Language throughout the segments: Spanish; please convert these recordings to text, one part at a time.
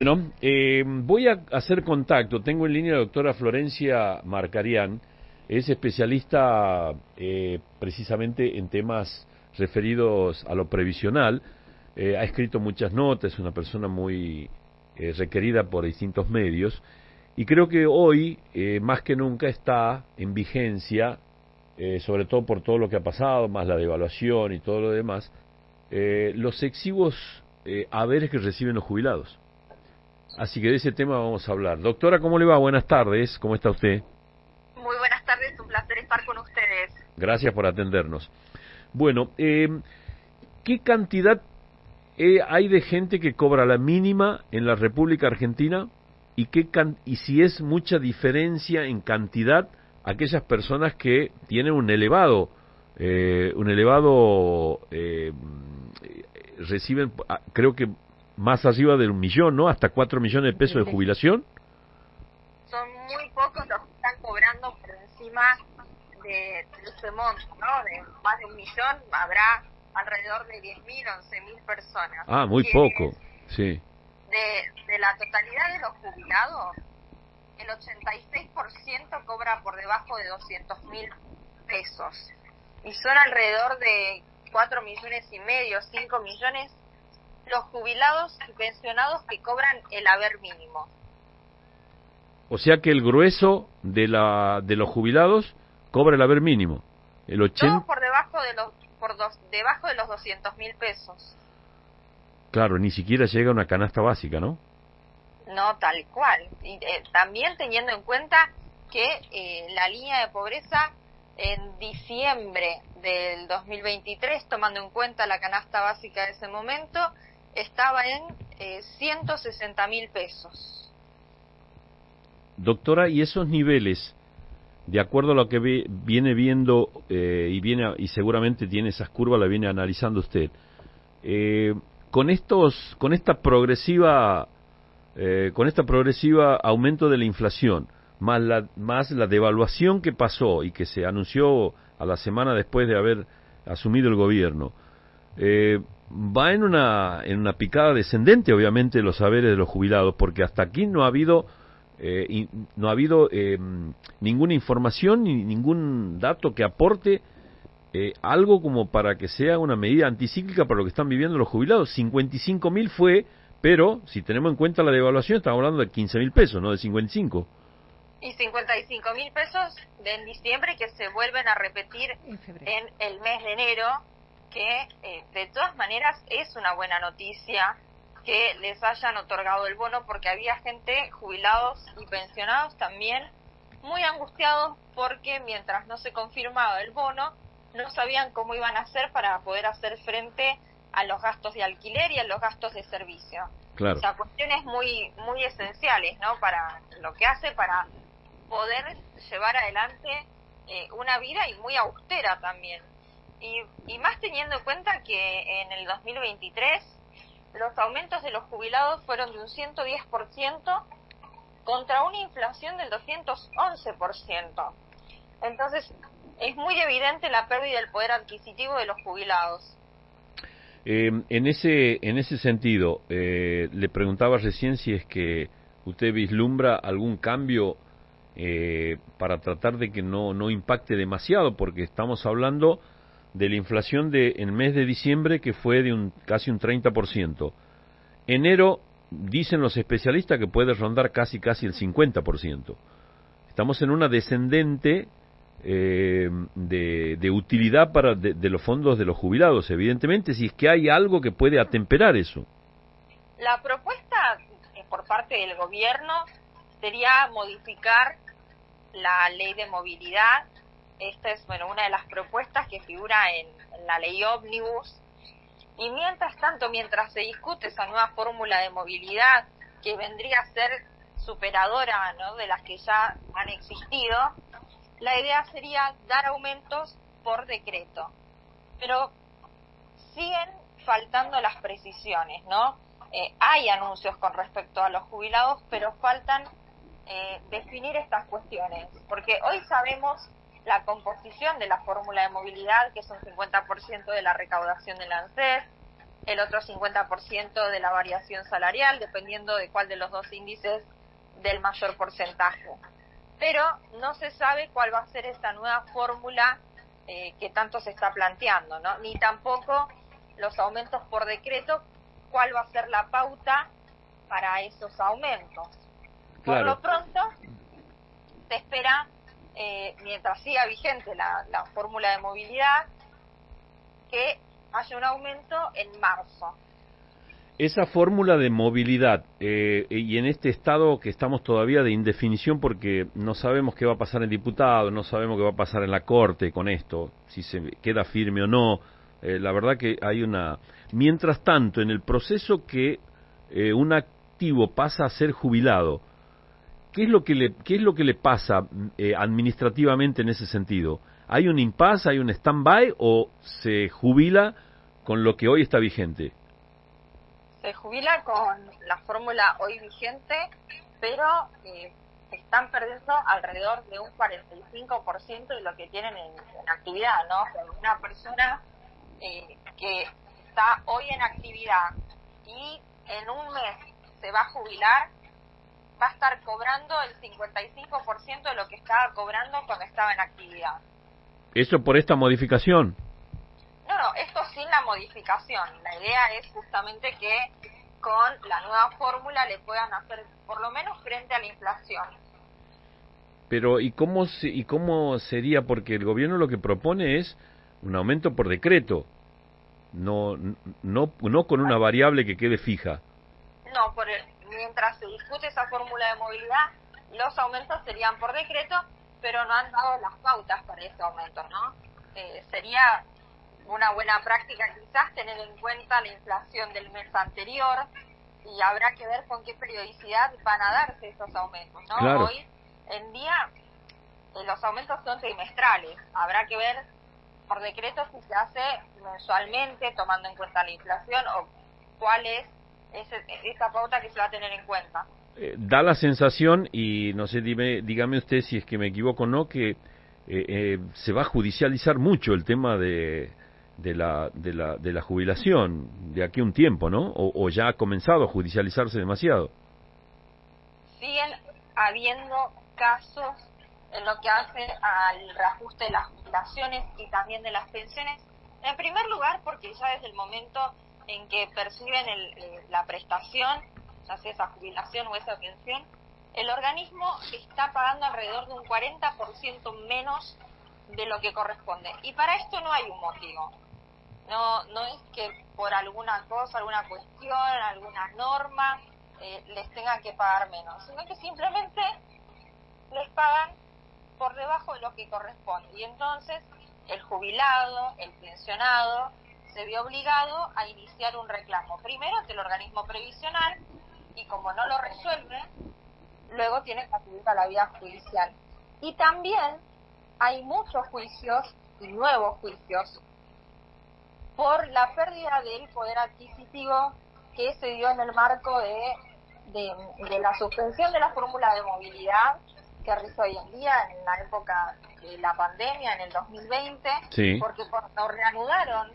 Bueno, voy a hacer contacto. Tengo en línea a la doctora Florencia Marcarián. Es especialista precisamente en temas referidos a lo previsional. Ha escrito muchas notas, es una persona muy requerida por distintos medios. Y creo que hoy, más que nunca, está en vigencia, sobre todo por todo lo que ha pasado, más la devaluación y todo lo demás, los exiguos haberes que reciben los jubilados. Así que de ese tema vamos a hablar. Doctora, ¿cómo le va? Buenas tardes. ¿Cómo está usted? Muy buenas tardes, un placer estar con ustedes. Gracias por atendernos. Bueno, ¿qué cantidad hay de gente que cobra la mínima en la República Argentina? ¿Y si es mucha diferencia en cantidad aquellas personas que tienen reciben, creo que más arriba de 1 millón, ¿no? Hasta 4 millones de pesos de jubilación. Son muy pocos los que están cobrando por encima de ese monto, ¿no? De más de 1 millón habrá alrededor de 10.000, 11.000 personas. Ah, muy poco, sí. De la totalidad de los jubilados, el 86% cobra por debajo de 200.000 pesos. Y son alrededor de 4,5 millones, 5 millones los jubilados y pensionados que cobran el haber mínimo. O sea que el grueso de los jubilados cobra el haber mínimo. Todos por debajo de debajo de los 200.000 pesos. Claro, ni siquiera llega a una canasta básica, ¿no? No, tal cual. Y también teniendo en cuenta que la línea de pobreza en diciembre del 2023, tomando en cuenta la canasta básica de ese momento, estaba en 160.000 pesos. Doctora, ¿y esos niveles, de acuerdo a lo que viene viendo y seguramente tiene esas curvas, la viene analizando usted, con esta progresiva aumento de la inflación, más la devaluación que pasó y que se anunció a la semana después de haber asumido el gobierno, va en una picada descendente, obviamente, los saberes de los jubilados, porque hasta aquí no ha habido ninguna información ni ningún dato que aporte algo como para que sea una medida anticíclica para lo que están viviendo los jubilados. 55.000 fue, pero si tenemos en cuenta la devaluación, estamos hablando de 15.000 pesos, no de 55. Y 55.000 pesos en diciembre que se vuelven a repetir en el mes de enero, que de todas maneras es una buena noticia que les hayan otorgado el bono, porque había gente, jubilados y pensionados también, muy angustiados porque mientras no se confirmaba el bono, no sabían cómo iban a hacer para poder hacer frente a los gastos de alquiler y a los gastos de servicio. Claro. O sea, cuestiones muy esenciales, ¿no? Para lo que hace para poder llevar adelante una vida y muy austera también. Y más teniendo en cuenta que en el 2023 los aumentos de los jubilados fueron de un 110% contra una inflación del 211%. Entonces, es muy evidente la pérdida del poder adquisitivo de los jubilados. En ese sentido, le preguntaba recién si es que usted vislumbra algún cambio para tratar de que no impacte demasiado, porque estamos hablando de la inflación del mes de diciembre, que fue de casi un 30%. Enero, dicen los especialistas, que puede rondar casi el 50%. Estamos en una descendente de utilidad de los fondos de los jubilados, evidentemente, si es que hay algo que puede atemperar eso. La propuesta por parte del gobierno sería modificar la ley de movilidad. Esta es una de las propuestas que figura en la ley ómnibus. Y mientras tanto, mientras se discute esa nueva fórmula de movilidad que vendría a ser superadora, ¿no?, de las que ya han existido, la idea sería dar aumentos por decreto. Pero siguen faltando las precisiones, ¿no? Hay anuncios con respecto a los jubilados, pero faltan definir estas cuestiones, porque hoy sabemos la composición de la fórmula de movilidad, que es un 50% de la recaudación del ANSES, el otro 50% de la variación salarial, dependiendo de cuál de los dos índices del mayor porcentaje. Pero no se sabe cuál va a ser esta nueva fórmula que tanto se está planteando, ¿no? Ni tampoco los aumentos por decreto, cuál va a ser la pauta para esos aumentos. Claro. Por lo pronto, se espera, mientras siga vigente la fórmula de movilidad, que haya un aumento en marzo. Esa fórmula de movilidad, y en este estado que estamos todavía de indefinición porque no sabemos qué va a pasar en diputados, no sabemos qué va a pasar en la Corte con esto, si se queda firme o no, la verdad que hay una... Mientras tanto, en el proceso que un activo pasa a ser jubilado, ¿qué es lo que le pasa administrativamente en ese sentido? ¿Hay un impasse, hay un stand-by o se jubila con lo que hoy está vigente? Se jubila con la fórmula hoy vigente, pero están perdiendo alrededor de un 45% de lo que tienen en actividad, ¿no? O sea, una persona que está hoy en actividad y en un mes se va a jubilar, va a estar cobrando el 55% de lo que estaba cobrando cuando estaba en actividad. ¿Eso por esta modificación? No, esto sin la modificación. La idea es justamente que con la nueva fórmula le puedan hacer por lo menos frente a la inflación. Pero ¿y cómo sería? Porque el gobierno lo que propone es un aumento por decreto, no con una variable que quede fija. No, mientras se discute esa fórmula de movilidad, los aumentos serían por decreto, pero no han dado las pautas para ese aumento, ¿no? Sería una buena práctica quizás tener en cuenta la inflación del mes anterior y habrá que ver con qué periodicidad van a darse esos aumentos, ¿no? Claro. Hoy en día los aumentos son trimestrales, habrá que ver por decreto si se hace mensualmente tomando en cuenta la inflación o cuál es esa pauta que se va a tener en cuenta. Da la sensación, y no sé, dígame usted si es que me equivoco o no, que se va a judicializar mucho el tema de la jubilación de aquí a un tiempo, ¿no? O ya ha comenzado a judicializarse demasiado. Siguen habiendo casos en lo que hace al reajuste de las jubilaciones y también de las pensiones. En primer lugar, porque ya desde el momento en que perciben la prestación, ya sea esa jubilación o esa pensión, el organismo está pagando alrededor de un 40% menos de lo que corresponde. Y para esto no hay un motivo. No es que por alguna cosa, alguna cuestión, alguna norma les tengan que pagar menos, sino que simplemente les pagan por debajo de lo que corresponde. Y entonces el jubilado, el pensionado, se vio obligado a iniciar un reclamo. Primero ante el organismo previsional y como no lo resuelve, luego tiene que acudir a la vía judicial. Y también hay muchos juicios y nuevos juicios por la pérdida del poder adquisitivo que se dio en el marco de la suspensión de la fórmula de movilidad que rige hoy en día en la época de la pandemia, en el 2020, sí. Porque cuando reanudaron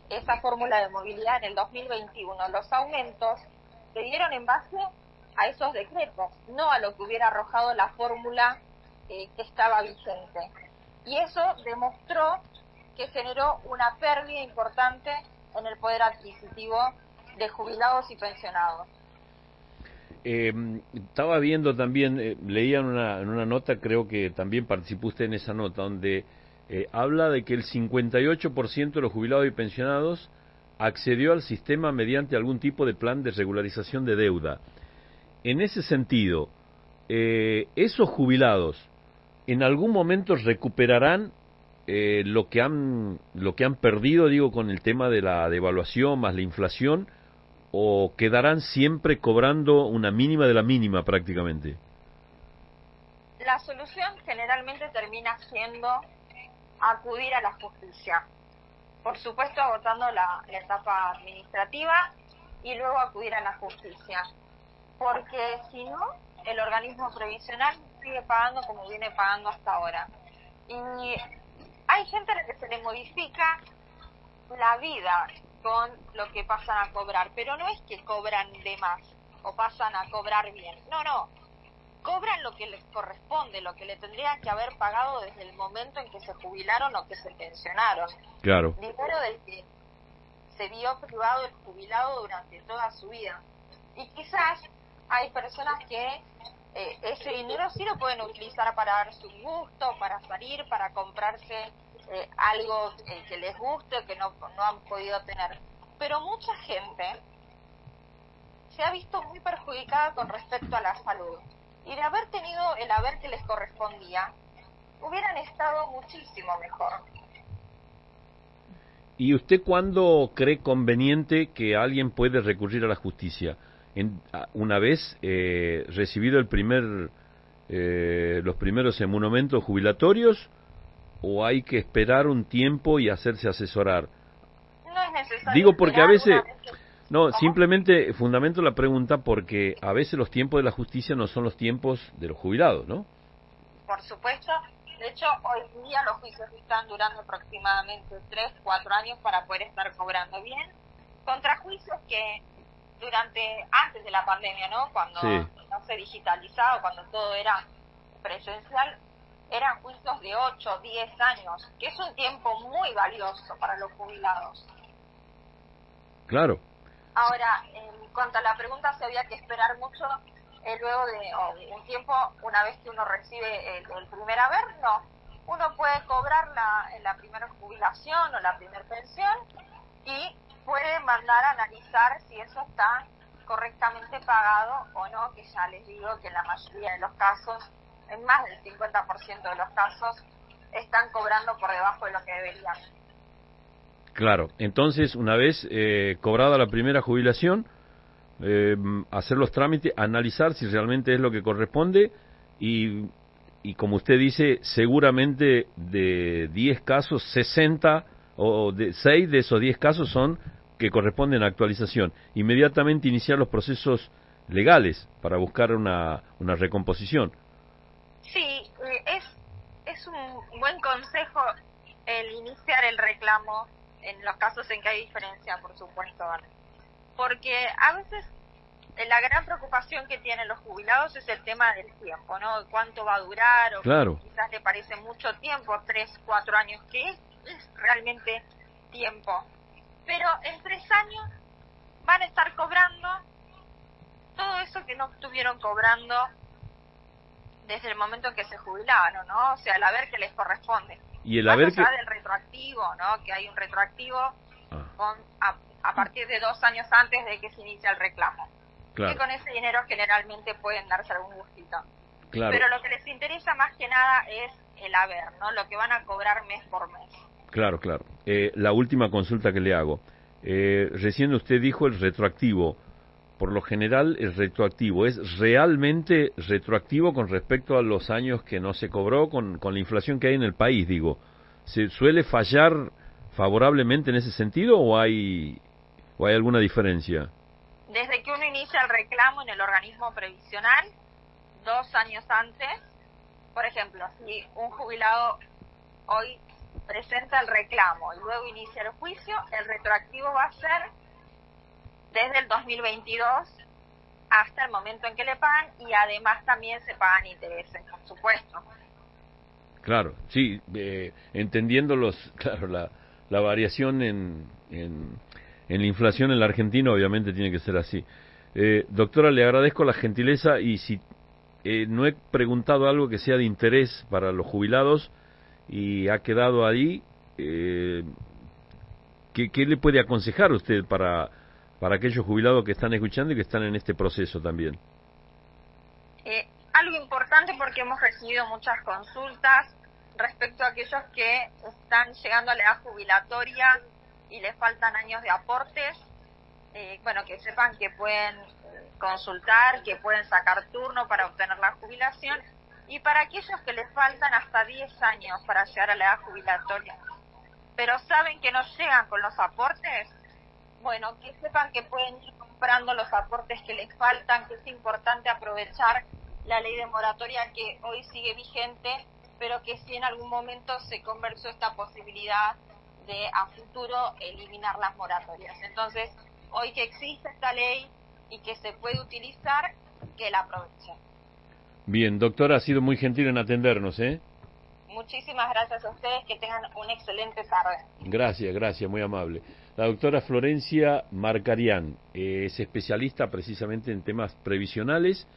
esa fórmula de movilidad en el 2021, los aumentos se dieron en base a esos decretos, no a lo que hubiera arrojado la fórmula que estaba vigente. Y eso demostró que generó una pérdida importante en el poder adquisitivo de jubilados y pensionados. Estaba viendo también, leía en una nota, creo que también participó usted en esa nota, donde habla de que el 58% de los jubilados y pensionados accedió al sistema mediante algún tipo de plan de regularización de deuda. En ese sentido, esos jubilados en algún momento recuperarán lo que han perdido, digo, con el tema de la devaluación más la inflación, o quedarán siempre cobrando una mínima de la mínima prácticamente. La solución generalmente termina siendo acudir a la justicia, por supuesto agotando la etapa administrativa y luego acudir a la justicia, porque si no, el organismo previsional sigue pagando como viene pagando hasta ahora. Y hay gente a la que se le modifica la vida con lo que pasan a cobrar, pero no es que cobran de más o pasan a cobrar bien, no, cobran lo que les corresponde, lo que le tendrían que haber pagado desde el momento en que se jubilaron o que se pensionaron. Claro. Dinero del que se vio privado el jubilado durante toda su vida. Y quizás hay personas que ese dinero sí lo pueden utilizar para darse un gusto, para salir, para comprarse algo que les guste o que no han podido tener. Pero mucha gente se ha visto muy perjudicada con respecto a la salud. Y de haber tenido el haber que les correspondía, hubieran estado muchísimo mejor. ¿Y usted cuándo cree conveniente que alguien puede recurrir a la justicia? Una vez recibido los primeros emolumentos jubilatorios, ¿o hay que esperar un tiempo y hacerse asesorar? No es necesario. Digo porque a veces... No, ¿Cómo? simplemente fundamento la pregunta porque a veces los tiempos de la justicia no son los tiempos de los jubilados, ¿no? Por supuesto. De hecho, hoy día los juicios están durando aproximadamente 3-4 años para poder estar cobrando bien, contra juicios que antes de la pandemia, ¿no? Cuando no se digitalizaba, cuando todo era presencial, eran juicios de 8-10 años, que es un tiempo muy valioso para los jubilados. Claro. Ahora, en cuanto a la pregunta si había que esperar mucho, luego de un tiempo, una vez que uno recibe el primer haber, no. Uno puede cobrar la primera jubilación o la primera pensión y puede mandar a analizar si eso está correctamente pagado o no, que ya les digo que en la mayoría de los casos, en más del 50% de los casos, están cobrando por debajo de lo que deberían. Claro, entonces una vez cobrada la primera jubilación, hacer los trámites, analizar si realmente es lo que corresponde y como usted dice, seguramente de 10 casos, 60 o de 6 de esos 10 casos son que corresponden a actualización. Inmediatamente iniciar los procesos legales para buscar una recomposición. Sí, es un buen consejo el iniciar el reclamo en los casos en que hay diferencia, por supuesto, porque a veces la gran preocupación que tienen los jubilados es el tema del tiempo, ¿no? ¿Cuánto va a durar? O claro. Quizás le parece mucho tiempo, 3-4 años, que es realmente tiempo. Pero en 3 años van a estar cobrando todo eso que no estuvieron cobrando desde el momento en que se jubilaron, ¿no? O sea, el haber que les corresponde. Y el haber del retroactivo, ¿no? Que hay un retroactivo a partir de 2 años antes de que se inicie el reclamo. Claro. Que con ese dinero generalmente pueden darse algún gustito. Claro. Pero lo que les interesa más que nada es el haber, ¿no? Lo que van a cobrar mes por mes. Claro, claro. La última consulta que le hago. Recién usted dijo el retroactivo. Por lo general, el retroactivo es realmente retroactivo con respecto a los años que no se cobró con la inflación que hay en el país, digo. ¿Se suele fallar favorablemente en ese sentido o hay alguna diferencia? Desde que uno inicia el reclamo en el organismo previsional, 2 años antes, por ejemplo, si un jubilado hoy presenta el reclamo y luego inicia el juicio, el retroactivo va a ser desde el 2022 hasta el momento en que le pagan y además también se pagan intereses, por supuesto. Claro, sí, entendiendo la variación en la inflación en la Argentina, obviamente tiene que ser así. Doctora, le agradezco la gentileza y si no he preguntado algo que sea de interés para los jubilados y ha quedado ahí, ¿qué le puede aconsejar usted para aquellos jubilados que están escuchando y que están en este proceso también? Algo importante porque hemos recibido muchas consultas respecto a aquellos que están llegando a la edad jubilatoria y les faltan años de aportes, que sepan que pueden consultar, que pueden sacar turno para obtener la jubilación, y para aquellos que les faltan hasta 10 años para llegar a la edad jubilatoria, pero saben que no llegan con los aportes, bueno, que sepan que pueden ir comprando los aportes que les faltan, que es importante aprovechar la ley de moratoria que hoy sigue vigente, pero que si en algún momento se conversó esta posibilidad de a futuro eliminar las moratorias. Entonces, hoy que existe esta ley y que se puede utilizar, que la aprovechen. Bien, doctora, ha sido muy gentil en atendernos, ¿eh? Muchísimas gracias a ustedes, que tengan una excelente tarde. Gracias, muy amable. La doctora Florencia Marcarián es especialista precisamente en temas previsionales